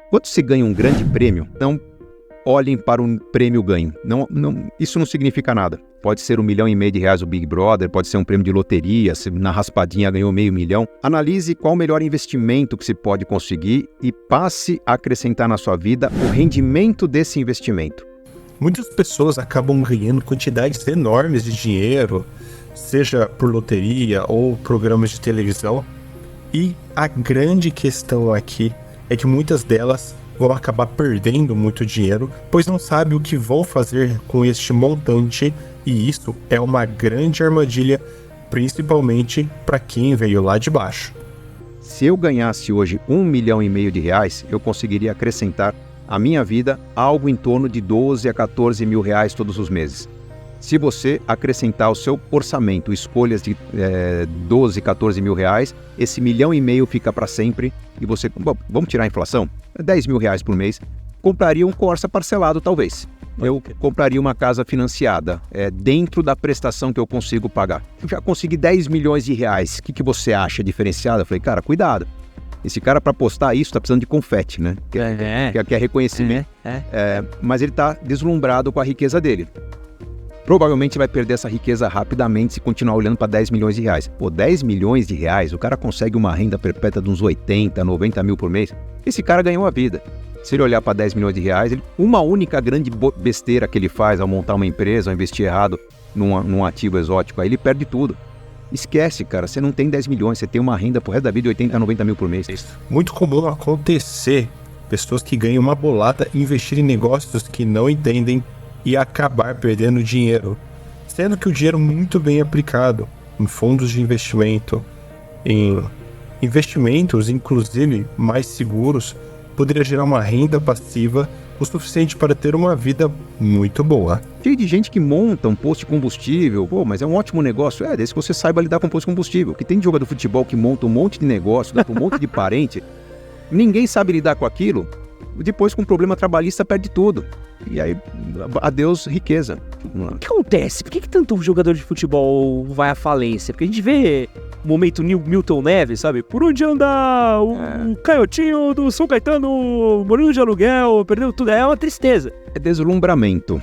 Quando se ganha um grande prêmio, não olhem para um prêmio ganho. Isso não significa nada. Pode ser R$1,5 milhão o Big Brother, pode ser um prêmio de loteria, se na raspadinha ganhou R$500 mil. Analise qual o melhor investimento que se pode conseguir e passe a acrescentar na sua vida o rendimento desse investimento. Muitas pessoas acabam ganhando quantidades enormes de dinheiro, seja por loteria ou programas de televisão. E a grande questão aqui é que muitas delas vão acabar perdendo muito dinheiro, pois não sabem o que vão fazer com este montante, e isso é uma grande armadilha, principalmente para quem veio lá de baixo. Se eu ganhasse hoje R$1,5 milhão, eu conseguiria acrescentar à minha vida algo em torno de R$12 a R$14 mil todos os meses. Se você acrescentar ao seu orçamento escolhas de R$12, R$14 mil, esse R$1,5 milhão fica para sempre e você, vamos tirar a inflação? R$10 mil por mês, compraria um Corsa parcelado talvez. Eu compraria uma casa financiada dentro da prestação que eu consigo pagar. Eu já consegui R$10 milhões, o que você acha diferenciado? Eu falei, cara, cuidado. Esse cara, para postar isso, tá precisando de confete, né? Que é reconhecimento. Mas ele tá deslumbrado com a riqueza dele. Provavelmente vai perder essa riqueza rapidamente se continuar olhando para R$10 milhões. Pô, R$10 milhões, o cara consegue uma renda perpétua de uns 80, 90 mil por mês. Esse cara ganhou a vida. Se ele olhar para R$10 milhões, uma única grande besteira que ele faz ao montar uma empresa, ao investir errado num ativo exótico, aí ele perde tudo. Esquece, cara, você não tem 10 milhões, você tem uma renda pro resto da vida de 80, 90 mil por mês. Muito comum acontecer pessoas que ganham uma bolada investir em negócios que não entendem e acabar perdendo dinheiro, sendo que o dinheiro muito bem aplicado em fundos de investimento, em investimentos inclusive mais seguros, poderia gerar uma renda passiva o suficiente para ter uma vida muito boa. Cheio de gente que monta um posto de combustível, mas é um ótimo negócio, desde que você saiba lidar com posto de combustível, que tem de jogador de futebol que monta um monte de negócio, dá para um monte de parente, ninguém sabe lidar com aquilo, depois com problema trabalhista perde tudo. E aí, adeus riqueza. O que acontece? Por que tanto jogador de futebol vai à falência? Porque a gente vê o momento Milton Neves, sabe? Por onde anda o Caiotinho do São Caetano, morando de aluguel, perdeu tudo. É uma tristeza. É deslumbramento.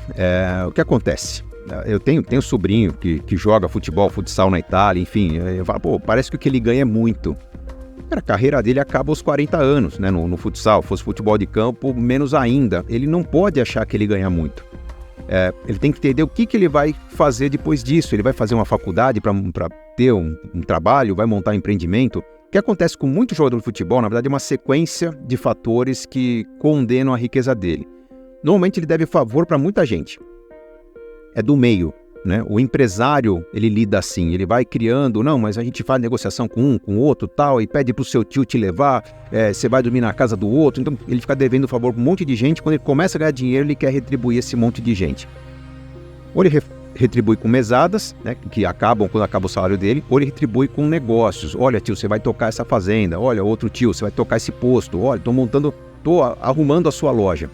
O que acontece? Eu tenho sobrinho que joga futsal na Itália, enfim. Eu falo, parece que o que ele ganha é muito. A carreira dele acaba aos 40 anos, né, no futsal. Fosse futebol de campo, menos ainda. Ele não pode achar que ele ganha muito. Ele tem que entender o que ele vai fazer depois disso. Ele vai fazer uma faculdade para ter um trabalho, vai montar um empreendimento. O que acontece com muito jogador de futebol, na verdade, é uma sequência de fatores que condenam a riqueza dele. Normalmente ele deve favor para muita gente. É do meio. Né? O empresário, ele lida assim, ele vai criando, mas a gente faz negociação com um, com o outro, tal, e pede pro seu tio te levar, você vai dormir na casa do outro, então ele fica devendo favor pra um monte de gente. Quando ele começa a ganhar dinheiro, ele quer retribuir esse monte de gente. Ou ele retribui com mesadas, né, que acabam quando acaba o salário dele, ou ele retribui com negócios. Olha, tio, você vai tocar essa fazenda, olha, outro tio, você vai tocar esse posto, olha, tô arrumando a sua loja.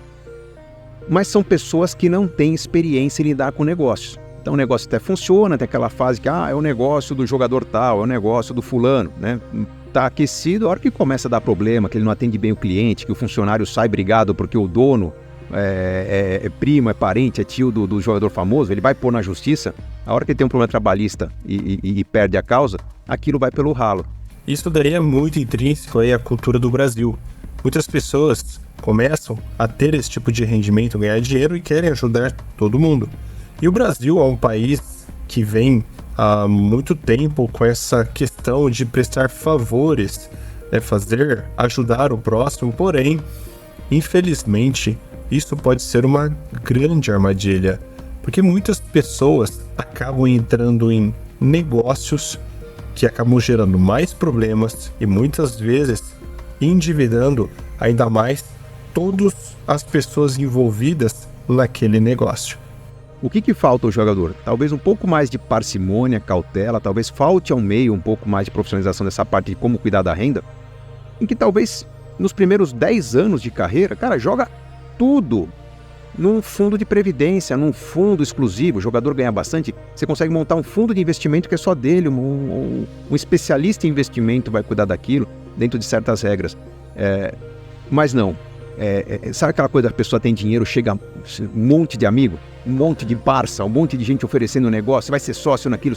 Mas são pessoas que não têm experiência em lidar com negócios. Então o negócio até funciona, tem aquela fase que é o negócio do jogador tal, é o negócio do fulano, né? Tá aquecido, a hora que começa a dar problema, que ele não atende bem o cliente, que o funcionário sai brigado porque o dono é primo, é parente, é tio do jogador famoso, ele vai pôr na justiça, a hora que ele tem um problema trabalhista e perde a causa, aquilo vai pelo ralo. Isso daí é muito intrínseco aí à cultura do Brasil. Muitas pessoas começam a ter esse tipo de rendimento, ganhar dinheiro e querem ajudar todo mundo. E o Brasil é um país que vem há muito tempo com essa questão de prestar favores, ajudar o próximo, porém, infelizmente, isso pode ser uma grande armadilha, porque muitas pessoas acabam entrando em negócios que acabam gerando mais problemas e muitas vezes endividando ainda mais todas as pessoas envolvidas naquele negócio. O que falta ao jogador? Talvez um pouco mais de parcimônia, cautela, talvez falte ao meio um pouco mais de profissionalização dessa parte de como cuidar da renda, em que talvez nos primeiros 10 anos de carreira, cara, joga tudo num fundo de previdência, num fundo exclusivo. O jogador ganha bastante, você consegue montar um fundo de investimento que é só dele, um especialista em investimento vai cuidar daquilo, dentro de certas regras. Mas não, Sabe aquela coisa da pessoa tem dinheiro, chega um monte de amigo, um monte de parça, um monte de gente oferecendo um negócio, vai ser sócio naquilo,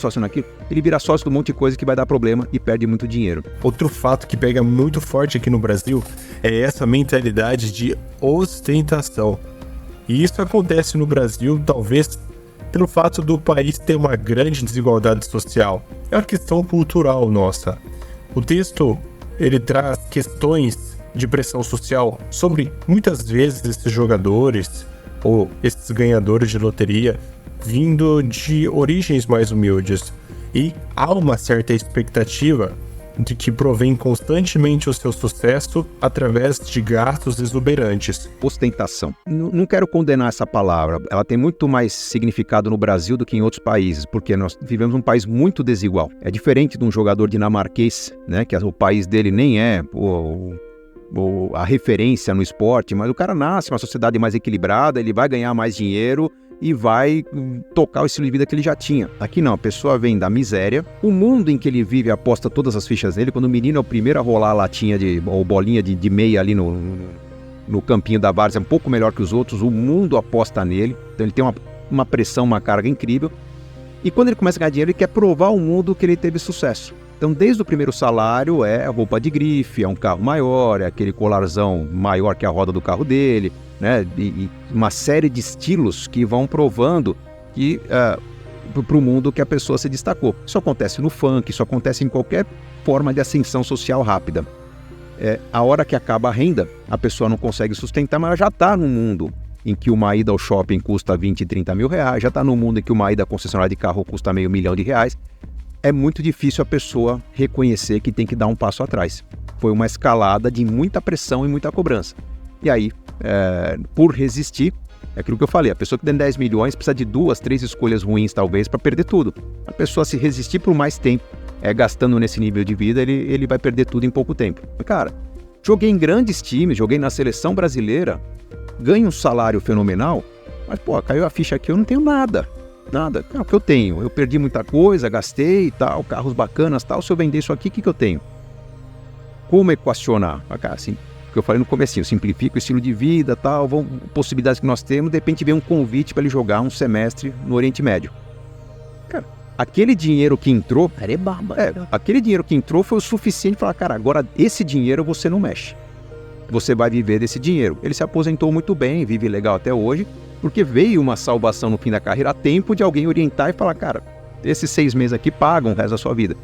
ele vira sócio de um monte de coisa que vai dar problema e perde muito dinheiro. Outro fato que pega muito forte aqui no Brasil é essa mentalidade de ostentação. E isso acontece no Brasil, talvez pelo fato do país ter uma grande desigualdade social. É uma questão cultural nossa. O texto, ele traz questões de pressão social sobre, muitas vezes, esses jogadores ou esses ganhadores de loteria vindo de origens mais humildes. E há uma certa expectativa de que provém constantemente o seu sucesso através de gastos exuberantes. Ostentação. Não quero condenar essa palavra, ela tem muito mais significado no Brasil do que em outros países, porque nós vivemos um país muito desigual. É diferente de um jogador dinamarquês, né, que o país dele nem é a referência no esporte, mas o cara nasce numa sociedade mais equilibrada, ele vai ganhar mais dinheiro e vai tocar o estilo de vida que ele já tinha. Aqui não, a pessoa vem da miséria, o mundo em que ele vive aposta todas as fichas nele. Quando o menino é o primeiro a rolar a latinha ou bolinha de meia ali no campinho da várzea, é um pouco melhor que os outros, o mundo aposta nele, então ele tem uma pressão, uma carga incrível, e quando ele começa a ganhar dinheiro, ele quer provar ao mundo que ele teve sucesso. Então, desde o primeiro salário, é a roupa de grife, é um carro maior, é aquele colarzão maior que a roda do carro dele, né? E uma série de estilos que vão provando que para o mundo que a pessoa se destacou. Isso acontece no funk, isso acontece em qualquer forma de ascensão social rápida. A hora que acaba a renda, a pessoa não consegue sustentar, mas ela já está num mundo em que uma ida ao shopping custa 20, 30 mil reais, já está num mundo em que uma ida à concessionária de carro custa R$500 mil. É muito difícil a pessoa reconhecer que tem que dar um passo atrás. Foi uma escalada de muita pressão e muita cobrança. E aí, por resistir, é aquilo que eu falei, a pessoa que tem 10 milhões precisa de 2, 3 escolhas ruins talvez para perder tudo. A pessoa se resistir por mais tempo, gastando nesse nível de vida, ele vai perder tudo em pouco tempo. Mas, cara, joguei em grandes times, joguei na seleção brasileira, ganho um salário fenomenal, mas, caiu a ficha aqui, eu não tenho nada. Nada. O que eu tenho? Eu perdi muita coisa, gastei e tal, carros bacanas e tal. Se eu vender isso aqui, o que eu tenho? Como equacionar? Assim, o que eu falei no comecinho, simplifica o estilo de vida, tal, possibilidades que nós temos, de repente vem um convite para ele jogar um semestre no Oriente Médio. Cara, aquele dinheiro que entrou... aquele dinheiro que entrou foi o suficiente para falar, cara, agora esse dinheiro você não mexe. Você vai viver desse dinheiro. Ele se aposentou muito bem, vive legal até hoje, porque veio uma salvação no fim da carreira a tempo de alguém orientar e falar, cara, esses 6 meses aqui pagam o resto da sua vida.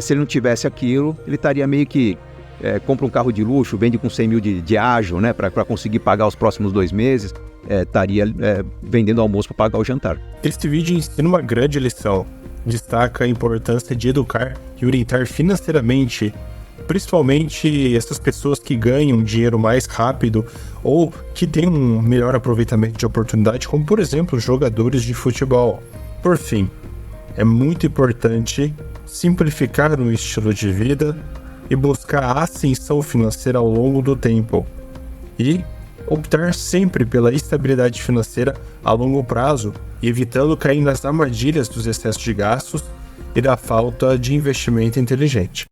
Se ele não tivesse aquilo, ele estaria meio que, compra um carro de luxo, vende com 100 mil de ágio, né, para conseguir pagar os próximos 2 meses, estaria vendendo almoço para pagar o jantar. Este vídeo ensina uma grande lição. Destaca a importância de educar e orientar financeiramente, principalmente essas pessoas que ganham dinheiro mais rápido ou que têm um melhor aproveitamento de oportunidade, como por exemplo jogadores de futebol. Por fim, é muito importante simplificar o estilo de vida e buscar a ascensão financeira ao longo do tempo e optar sempre pela estabilidade financeira a longo prazo, evitando cair nas armadilhas dos excessos de gastos e da falta de investimento inteligente.